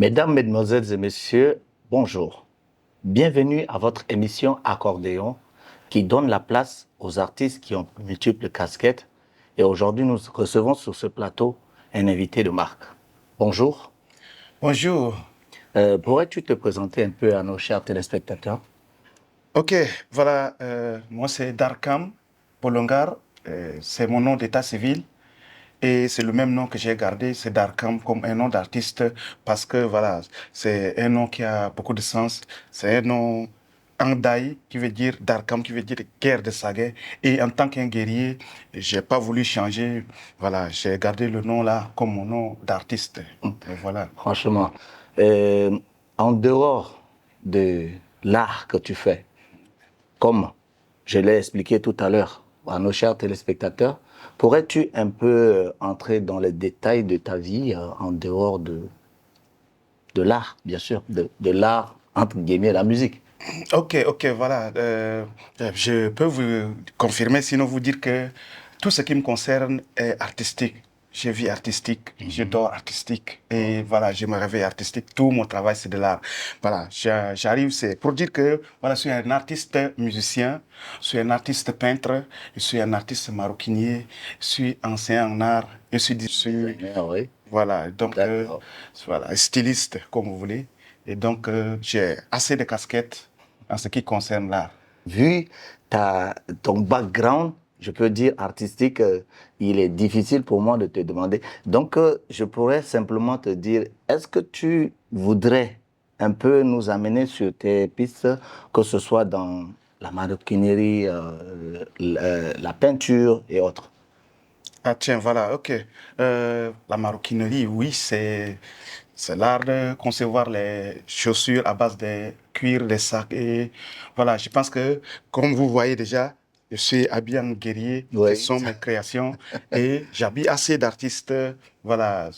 Mesdames, Mesdemoiselles et Messieurs, bonjour. Bienvenue à votre émission Accordéon qui donne la place aux artistes qui ont multiples casquettes. Et aujourd'hui, nous recevons sur ce plateau un invité de marque. Bonjour. Bonjour. Pourrais-tu te présenter un peu à nos chers téléspectateurs? Ok, voilà, moi c'est Darkam Bolongar, c'est mon nom d'état civil et c'est le même nom que j'ai gardé, c'est Darkam comme un nom d'artiste parce que voilà, c'est un nom qui a beaucoup de sens, c'est un nom Andai qui veut dire Darkam qui veut dire guerre de Sagaie et en tant qu'un guerrier, j'ai pas voulu changer, voilà, j'ai gardé le nom là comme mon nom d'artiste. Et voilà. Franchement, en dehors de l'art que tu fais, comme je l'ai expliqué tout à l'heure à nos chers téléspectateurs, pourrais-tu un peu entrer dans les détails de ta vie en dehors de l'art, bien sûr, de l'art, entre guillemets, la musique? Ok, voilà. Je peux vous confirmer, sinon vous dire que tout ce qui me concerne est artistique. Je vis artistique, je dors artistique et voilà, je me réveille artistique. Tout mon travail, c'est de l'art. Voilà, j'arrive, c'est pour dire que voilà, je suis un artiste musicien, je suis un artiste peintre, je suis un artiste maroquinier, je suis enseignant en art, Oui. voilà, donc voilà, styliste, comme vous voulez. Et donc, j'ai assez de casquettes en ce qui concerne l'art. Vu ton background, je peux dire artistique, il est difficile pour moi de te demander. Donc, je pourrais simplement te dire, est-ce que tu voudrais un peu nous amener sur tes pistes, que ce soit dans la maroquinerie, la peinture et autres? Ah tiens, voilà, ok. La maroquinerie, oui, c'est l'art de concevoir les chaussures à base de cuir, des sacs. Et voilà, je pense que, comme vous voyez déjà, je suis habillé en guerrier, Oui. ce sont mes créations. Et j'habille assez d'artistes, voilà,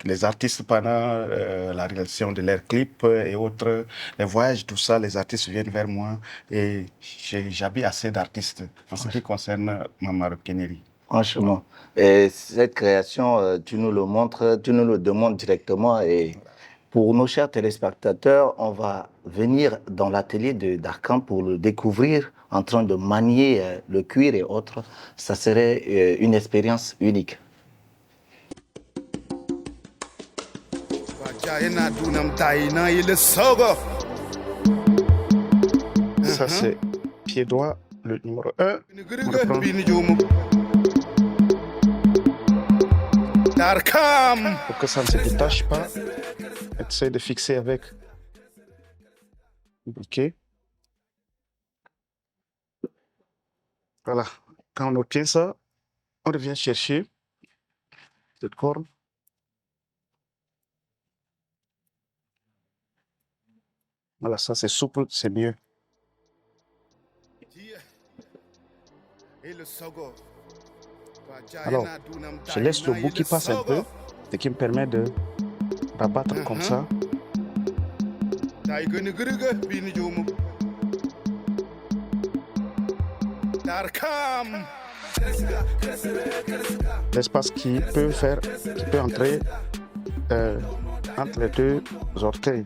les artistes pendant la réalisation de leurs clips et autres, les voyages, tout ça, les artistes viennent vers moi et j'habille assez d'artistes en ce qui concerne ma maroquinerie. Franchement, et cette création, tu nous le montres, tu nous le demandes directement. Et pour nos chers téléspectateurs, on va venir dans l'atelier d'Arkham pour le découvrir en train de manier le cuir et autres. Ça serait une expérience unique. Ça, c'est pied droit, le numéro 1. Pour que ça ne se détache pas, essaye de fixer avec. Ok. Voilà. Quand on obtient ça, on revient chercher cette corde. Voilà, ça c'est souple, c'est mieux. Alors, je laisse le bout qui passe un peu, ce qui me permet de rabattre comme ça. L'espace qui peut entrer entre les deux orteils.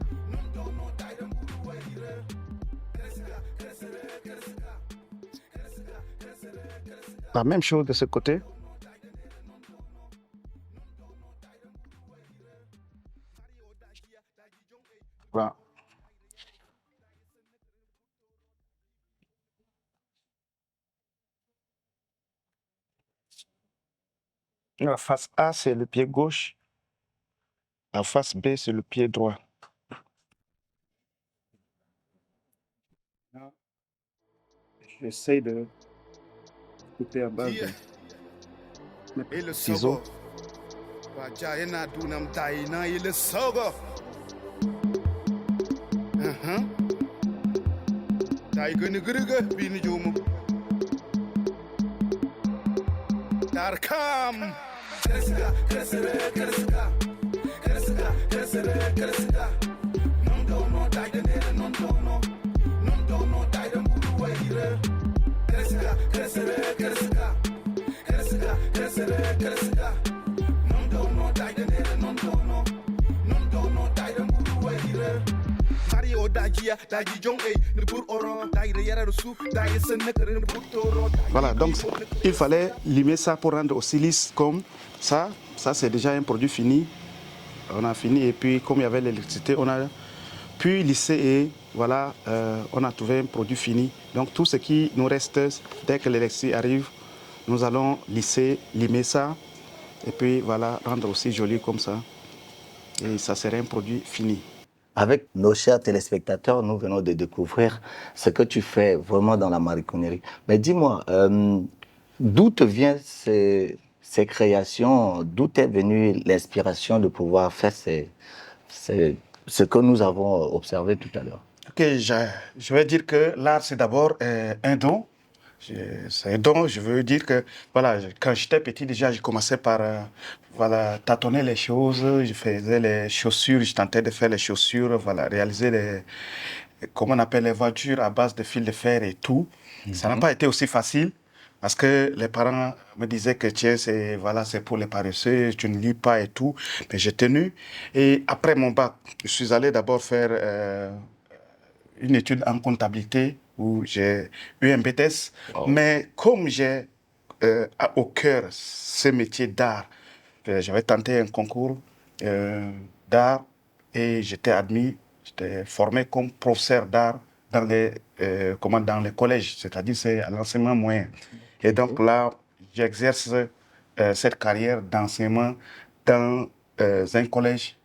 La même chose de ce côté. Voilà. La face A, c'est le pied gauche. La face B, c'est le pied droit. J'essaie de couper à base de ciseaux. Voilà, donc il fallait limer ça pour rendre aussi lisse comme ça. Ça, c'est déjà un produit fini. On a fini et puis comme il y avait l'électricité, on a pu lisser et voilà, on a trouvé un produit fini. Donc tout ce qui nous reste, dès que l'électricité arrive, nous allons lisser, limer ça et puis voilà, rendre aussi joli comme ça. Et ça serait un produit fini. Avec nos chers téléspectateurs, nous venons de découvrir ce que tu fais vraiment dans la maroquinerie. Mais dis-moi, d'où te viennent ces créations? D'où est venue l'inspiration de pouvoir faire ce que nous avons observé tout à l'heure? Ok, je vais dire que l'art, c'est d'abord un don. C'est un don, je veux dire que, voilà, quand j'étais petit, déjà, je commençais par, voilà, tâtonner les choses. Je faisais les chaussures, je tentais de faire les chaussures, voilà, réaliser comment on appelle les voitures à base de fil de fer et tout. Ça n'a pas été aussi facile. Parce que les parents me disaient que tiens, voilà, c'est pour les paresseux, tu ne lis pas et tout. Mais j'ai tenu. Et après mon bac, je suis allé d'abord faire une étude en comptabilité où j'ai eu un BTS. Wow. Mais comme j'ai au cœur ce métier d'art, j'avais tenté un concours d'art et j'étais admis, j'étais formé comme professeur d'art dans dans les collèges, c'est-à-dire c'est à l'enseignement moyen. Et donc là, j'exerce cette carrière d'enseignement dans un collège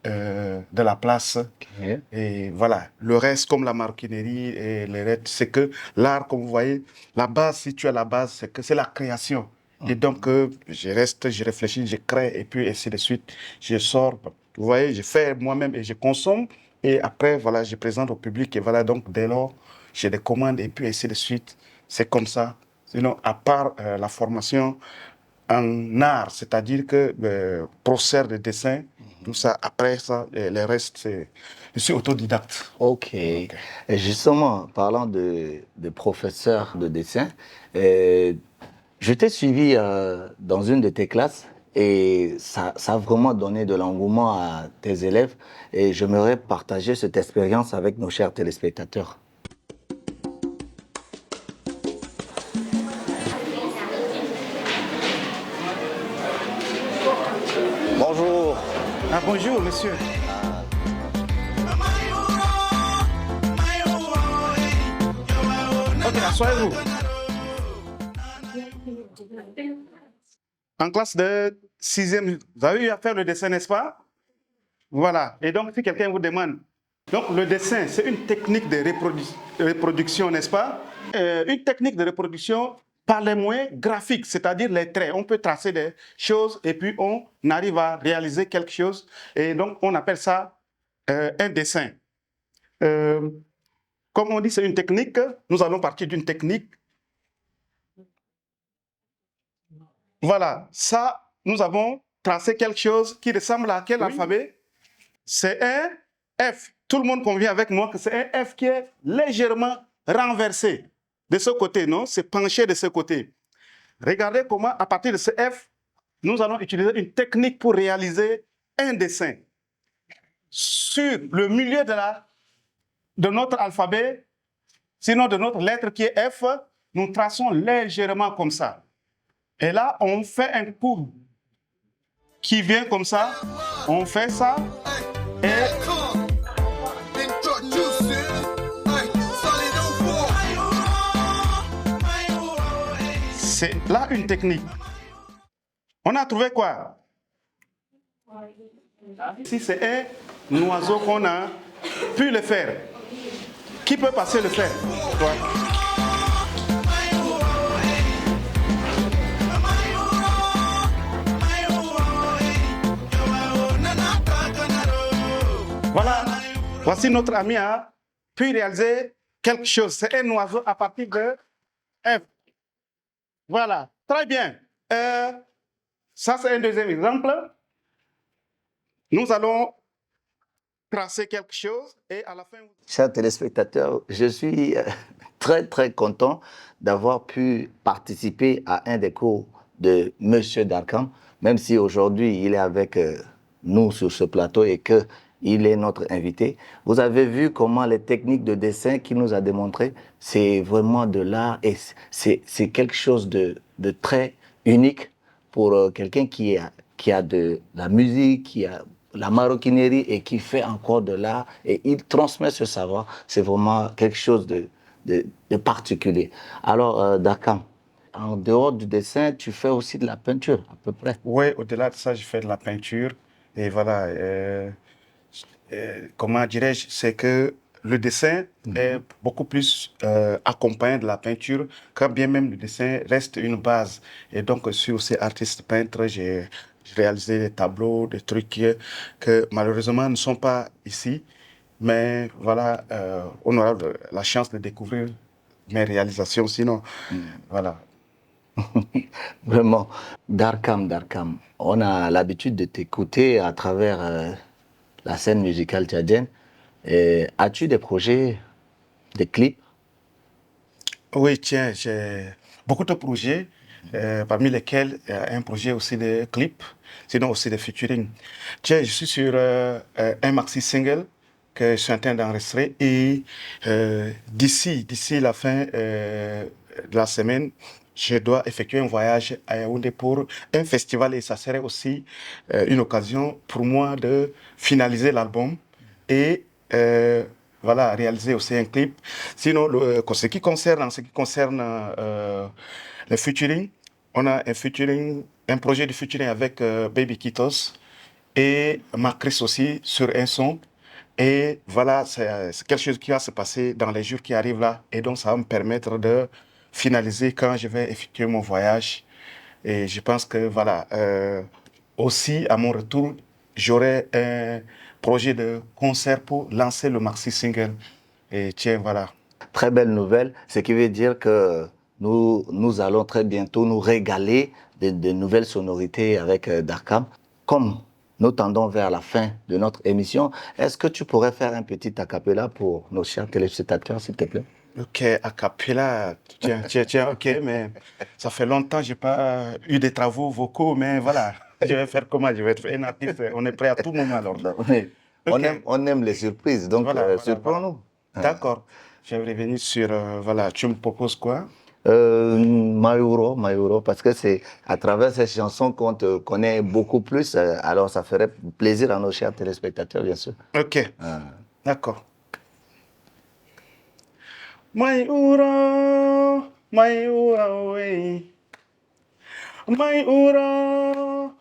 de la place. Okay. Et voilà, le reste, comme la maroquinerie et le reste, c'est que l'art, comme vous voyez, la base, si tu as la base, c'est que c'est la création. Et donc, je reste, je réfléchis, je crée, et puis ainsi de suite, je sors. Vous voyez, je fais moi-même et je consomme. Et après, voilà, je présente au public. Et voilà, donc, dès lors, j'ai des commandes, et puis ainsi de suite. C'est comme ça. Sinon, à part la formation en art, c'est-à-dire que professeur de dessin, tout ça, après ça, le reste, je suis autodidacte. Ok. Et justement, parlant de professeur de dessin, je t'ai suivi dans une de tes classes et ça a vraiment donné de l'engouement à tes élèves et j'aimerais partager cette expérience avec nos chers téléspectateurs. Bonjour. Ah, bonjour, monsieur. Ok, asseyez-vous. En classe de 6e, vous avez eu à faire le dessin, n'est-ce pas? Voilà. Et donc, si quelqu'un vous demande, donc le dessin, c'est une technique de reproduction, n'est-ce pas? Une technique de reproduction par les moyens graphiques, c'est-à-dire les traits. On peut tracer des choses et puis on arrive à réaliser quelque chose. Et donc, on appelle ça un dessin. Comme on dit, c'est une technique. Nous allons partir d'une technique. Voilà, ça, nous avons tracé quelque chose qui ressemble à quel alphabet? C'est un F. Tout le monde convient avec moi que c'est un F qui est légèrement renversé de ce côté, non? C'est penché de ce côté. Regardez comment, à partir de ce F, nous allons utiliser une technique pour réaliser un dessin. Sur le milieu de notre alphabet, sinon de notre lettre qui est F, nous traçons légèrement comme ça. Et là, on fait un coup qui vient comme ça. On fait ça. Et c'est là une technique. On a trouvé quoi? Si c'est un oiseau qu'on a pu le faire, qui peut passer le faire? Toi. Voilà, voici notre ami a pu réaliser quelque chose. C'est un oiseau à partir de F. Voilà, très bien. Ça, c'est un deuxième exemple. Nous allons tracer quelque chose et à la fin... Chers téléspectateurs, je suis très, très content d'avoir pu participer à un des cours de M. Darkham, même si aujourd'hui il est avec nous sur ce plateau et que Il est notre invité. Vous avez vu comment les techniques de dessin qu'il nous a démontrées, c'est vraiment de l'art et c'est quelque chose de très unique pour quelqu'un qui a de la musique, qui a la maroquinerie et qui fait encore de l'art et il transmet ce savoir. C'est vraiment quelque chose de particulier. Alors, Dakam, en dehors du dessin, tu fais aussi de la peinture, à peu près. Oui, au-delà de ça, je fais de la peinture. Et voilà, comment dirais-je, c'est que le dessin est beaucoup plus accompagné de la peinture, quand bien même le dessin reste une base. Et donc, je suis aussi artiste peintre, j'ai réalisé des tableaux, des trucs que malheureusement ne sont pas ici. Mais voilà, on aura la chance de découvrir mes réalisations. Sinon, voilà. Vraiment, Darkam, on a l'habitude de t'écouter à travers la scène musicale tchadienne. As-tu des projets, des clips? Oui, tiens, j'ai beaucoup de projets, parmi lesquels un projet aussi de clips, sinon aussi de featuring. Tiens, je suis sur un maxi single que je suis en train d'enregistrer et d'ici la fin de la semaine, je dois effectuer un voyage à Yaoundé pour un festival et ça serait aussi une occasion pour moi de finaliser l'album et voilà, réaliser aussi un clip. Sinon, en ce qui concerne le featuring, on a un projet de featuring avec Baby Kitos et Macris aussi sur un son. Et voilà, c'est quelque chose qui va se passer dans les jours qui arrivent là. Et donc, ça va me permettre de finaliser quand je vais effectuer mon voyage. Et je pense que voilà, aussi à mon retour, j'aurai un projet de concert pour lancer le maxi single. Et tiens, voilà. Très belle nouvelle, ce qui veut dire que nous allons très bientôt nous régaler de nouvelles sonorités avec Darkam. Comme nous tendons vers la fin de notre émission, est-ce que tu pourrais faire un petit acapella pour nos chers téléspectateurs, s'il te plaît? Ok, a cappella, tiens, ok, mais ça fait longtemps que j'ai pas eu des travaux vocaux, mais voilà, je vais faire comment? Je vais être un artiste, on est prêt à tout moment alors. Oui. Ok, On aime les surprises, donc voilà. surprends-nous. D'accord, je vais revenir sur, voilà, tu me proposes quoi? Mayuro, parce que c'est à travers ces chansons qu'on te connaît beaucoup plus, alors ça ferait plaisir à nos chers téléspectateurs, bien sûr. Ok, Ah. d'accord. Mayura, wey. Mayura,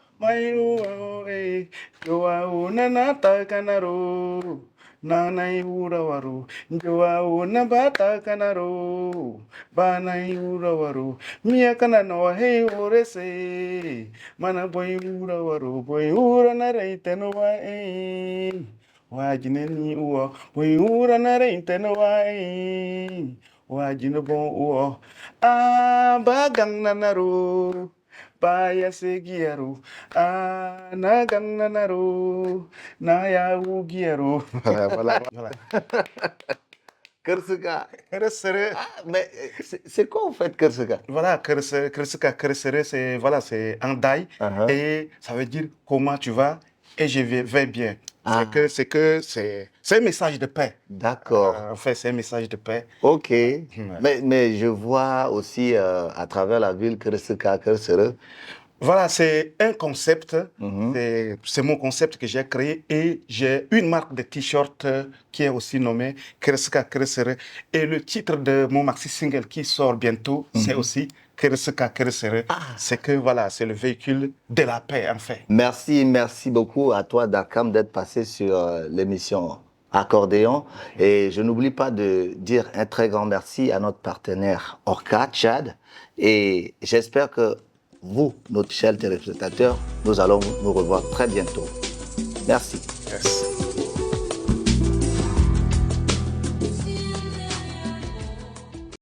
wey. Joa nana kanaro. Nana yura waru. Joa nabata kanaro. Bana yura waru. Mia kana no hey orese. Mana boy yura waru. Boy yura na reite no wa wajineni uo. Boy yura na reite no wa wajina bon uo. Ah, bagang nanaro. Baya segiero. Ah, nagang nanaro. Naya ugiero. Voilà. Kersuka. Keresere. Ah, mais c'est quoi en fait Kersuka? Voilà, keresere, c'est voilà, c'est en daï Uh-huh. et ça veut dire comment tu vas et vais bien. Ah, C'est un message de paix. d'accord. En fait, c'est un message de paix. Ok. Ouais. Mais je vois aussi à travers la ville Kersuka, Kersere. Voilà, c'est un concept. Mhm. C'est mon concept que j'ai créé et j'ai une marque de t-shirt qui est aussi nommée Kereska Keresere. Et le titre de mon maxi single qui sort bientôt, c'est aussi Kereska Keresere. C'est que voilà, c'est le véhicule de la paix en fait. Merci beaucoup à toi, Dakam, d'être passé sur l'émission Accordéon. Et je n'oublie pas de dire un très grand merci à notre partenaire Orca, Tchad. Et j'espère que vous, nos chers téléspectateurs, nous allons nous revoir très bientôt. Merci. Yes.